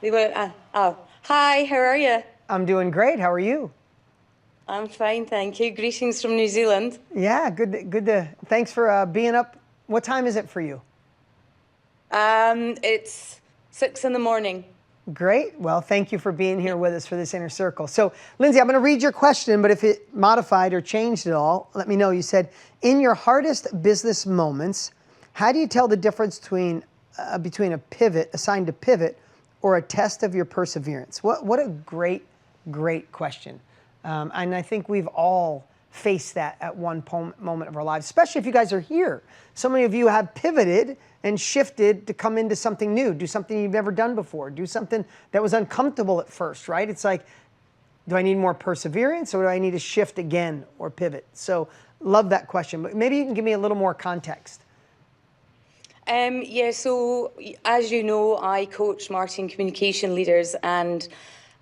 They went, oh, hi, how are you? I'm doing great. How are you? I'm fine, thank you. Greetings from New Zealand. Yeah, thanks for being up. What time is it for you? It's 6 in the morning. Great. Well, thank you for being here with us for this inner circle. So, Lindsay, I'm going to read your question, but if it modified or changed at all, let me know. You said, in your hardest business moments, how do you tell the difference between a pivot, assigned to pivot, or a test of your perseverance? What a great question. And I think we've all faced that at one moment of our lives, especially if you guys are here. So many of you have pivoted and shifted to come into something new, do something you've never done before, do something that was uncomfortable at first, right? It's like, do I need more perseverance or do I need to shift again or pivot? So love that question, but maybe you can give me a little more context. Yeah, so as you know, I coach marketing communication leaders and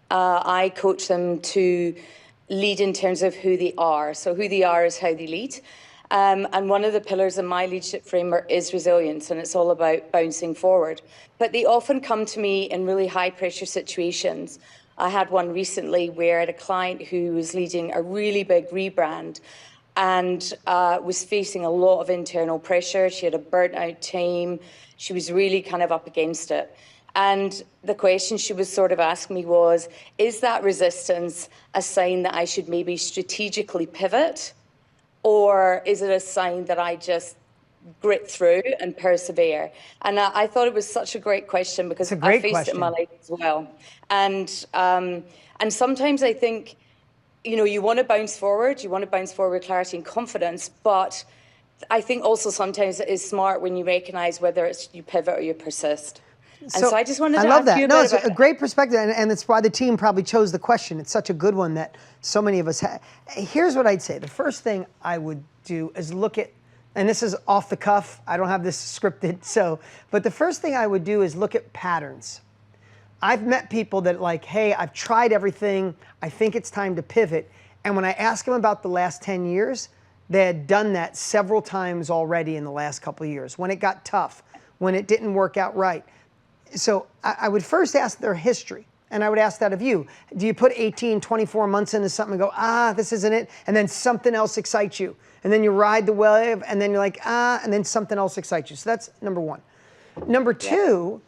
I coach them to lead in terms of who they are. So who they are is how they lead. And one of the pillars in my leadership framework is resilience, and it's all about bouncing forward. But they often come to me in really high pressure situations. I had one recently where I had a client who was leading a really big rebrand and was facing a lot of internal pressure. She had a burnt out team. She was really kind of up against it. And the question she was sort of asking me was, is that resistance a sign that I should maybe strategically pivot? Or is it a sign that I just grit through and persevere? And I thought it was such a great question because I faced it in my life as well. And sometimes I think, you want to bounce forward, with clarity and confidence, but I think also sometimes it is smart when you recognize whether it's you pivot or you persist. And so I just wanted to ask you a bit No, it's about a great perspective, and it's why the team probably chose the question. It's such a good one that so many of us have. Here's what I'd say. The first thing I would do is look at, and this is off the cuff, I don't have this scripted, but the first thing I would do is look at patterns. I've met people that like, hey, I've tried everything, I think it's time to pivot, and when I ask them about the last 10 years, they had done that several times already in the last couple of years, when it got tough, when it didn't work out right. So I would first ask their history, and I would ask that of you. Do you put 18, 24 months into something and go, this isn't it, and then something else excites you, and then you ride the wave, and then you're like, and then something else excites you. So that's number one. Number two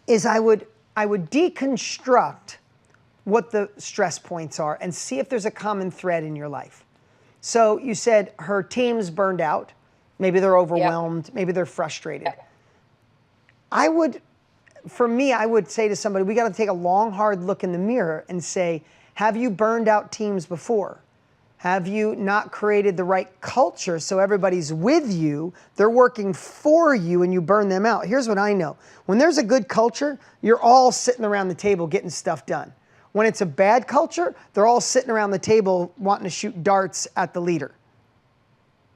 is I would deconstruct what the stress points are and see if there's a common thread in your life. So you said her team's burned out. Maybe they're overwhelmed. Maybe they're frustrated. I would say to somebody, we got to take a long, hard look in the mirror and say, have you burned out teams before? Have you not created the right culture so everybody's with you, they're working for you, and you burn them out? Here's what I know. When there's a good culture, you're all sitting around the table getting stuff done. When it's a bad culture, they're all sitting around the table wanting to shoot darts at the leader,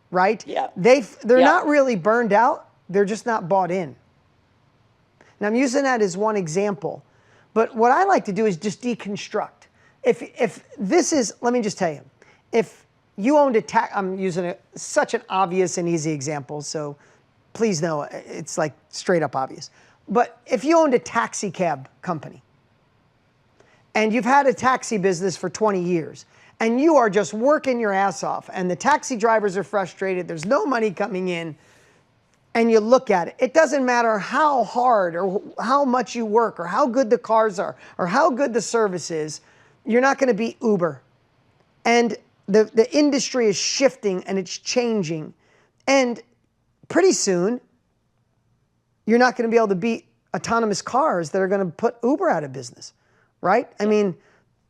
right? Yeah. They're not really burned out, they're just not bought in. Now, I'm using that as one example, but what I like to do is just deconstruct. If this is, let me just tell you, if you owned a I'm using such an obvious and easy example, so please know it's like straight up obvious. But if you owned a taxi cab company and you've had a taxi business for 20 years and you are just working your ass off and the taxi drivers are frustrated, there's no money coming in, and you look at it, it doesn't matter how hard or how much you work or how good the cars are or how good the service is, you're not going to beat Uber. And the industry is shifting and it's changing. And pretty soon, you're not going to be able to beat autonomous cars that are going to put Uber out of business, right? I mean,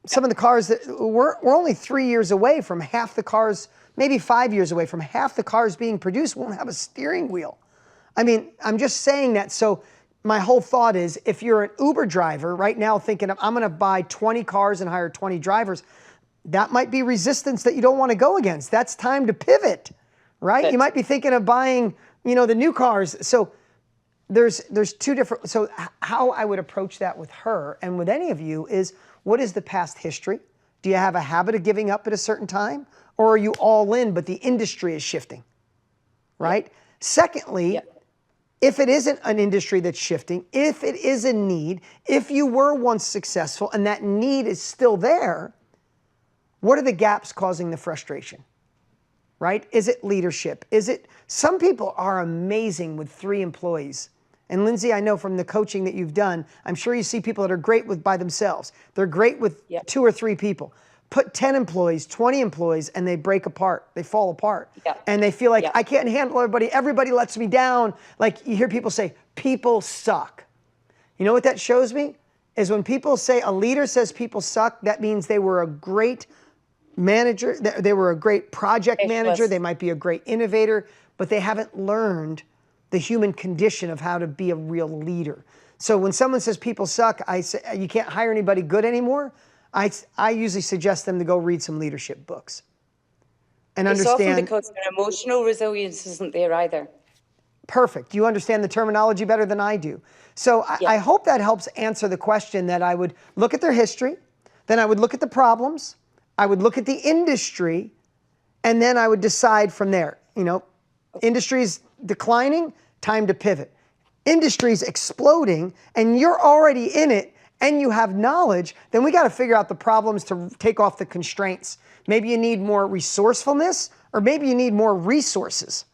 some of the cars that we're only 3 years away from half the cars, maybe 5 years away from half the cars being produced won't have a steering wheel. I mean, I'm just saying that. So my whole thought is, if you're an Uber driver right now thinking, I'm going to buy 20 cars and hire 20 drivers, that might be resistance that you don't want to go against. That's time to pivot, right? You might be thinking of buying, the new cars. So there's two different, so how I would approach that with her and with any of you is, what is the past history? Do you have a habit of giving up at a certain time? Or are you all in, but the industry is shifting, right? Secondly, if it isn't an industry that's shifting, if it is a need, if you were once successful and that need is still there, what are the gaps causing the frustration, right? Is it leadership? Some people are amazing with 3 employees. And Lindsay, I know from the coaching that you've done, I'm sure you see people that are great by themselves. They're great with 2 or 3 people. Put 10 employees, 20 employees, and they break apart. They fall apart. And they feel like, I can't handle everybody. Everybody lets me down. Like you hear people say, people suck. You know what that shows me? Is when people say, a leader says people suck, that means they were a great manager. They were a great project manager. They might be a great innovator, but they haven't learned the human condition of how to be a real leader. So when someone says people suck, I say, you can't hire anybody good anymore. I usually suggest them to go read some leadership books and understand. It's often because their emotional resilience isn't there either. Perfect. You understand the terminology better than I do. So I hope that helps answer the question that I would look at their history, then I would look at the problems, I would look at the industry, and then I would decide from there. You know, industry's declining, time to pivot. Industry's exploding, and you're already in it, and you have knowledge, then we got to figure out the problems to take off the constraints. Maybe you need more resourcefulness, or maybe you need more resources.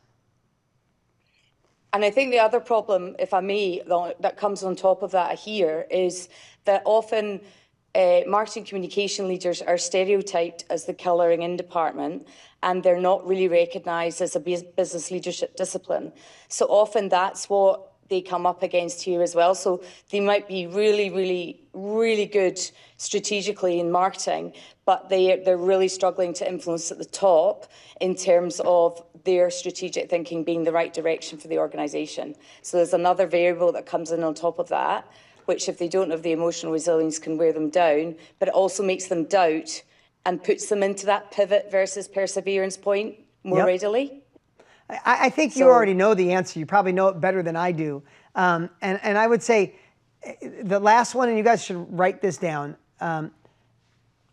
And I think the other problem, if I may, that comes on top of that here is that often marketing communication leaders are stereotyped as the colouring in department, and they're not really recognised as a business leadership discipline. So often that's what they come up against here as well. So they might be really, really, really good strategically in marketing, but they're really struggling to influence at the top in terms of their strategic thinking being the right direction for the organisation. So there's another variable that comes in on top of that, which if they don't have the emotional resilience can wear them down, but it also makes them doubt and puts them into that pivot versus perseverance point more readily. I think you already know the answer. You probably know it better than I do. And I would say the last one, and you guys should write this down,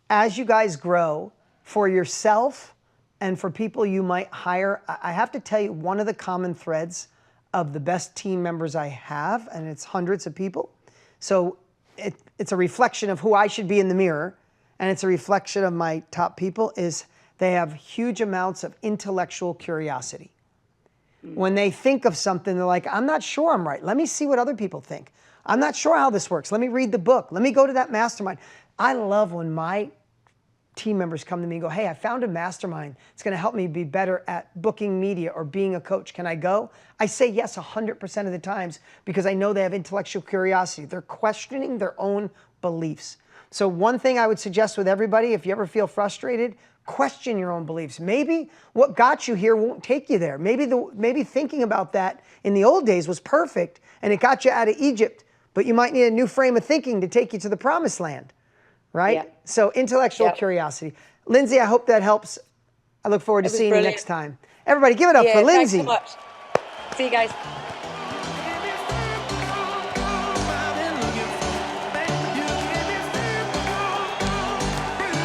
as you guys grow for yourself and for people you might hire, I have to tell you one of the common threads of the best team members I have, and it's hundreds of people. So it's a reflection of who I should be in the mirror, and it's a reflection of my top people, is they have huge amounts of intellectual curiosity. When they think of something, they're like, I'm not sure I'm right. Let me see what other people think. I'm not sure how this works. Let me read the book. Let me go to that mastermind. I love when my team members come to me and go, hey, I found a mastermind. It's going to help me be better at booking media or being a coach. Can I go? I say yes 100% of the times because I know they have intellectual curiosity. They're questioning their own beliefs. So one thing I would suggest with everybody, if you ever feel frustrated, question your own beliefs. Maybe what got you here won't take you there. Maybe thinking about that in the old days was perfect and it got you out of Egypt, but you might need a new frame of thinking to take you to the promised land, right? Yeah. So intellectual curiosity. Lindsay, I hope that helps. I look forward to seeing you next time. Everybody give it up for Lindsay. Thanks so much. See you guys.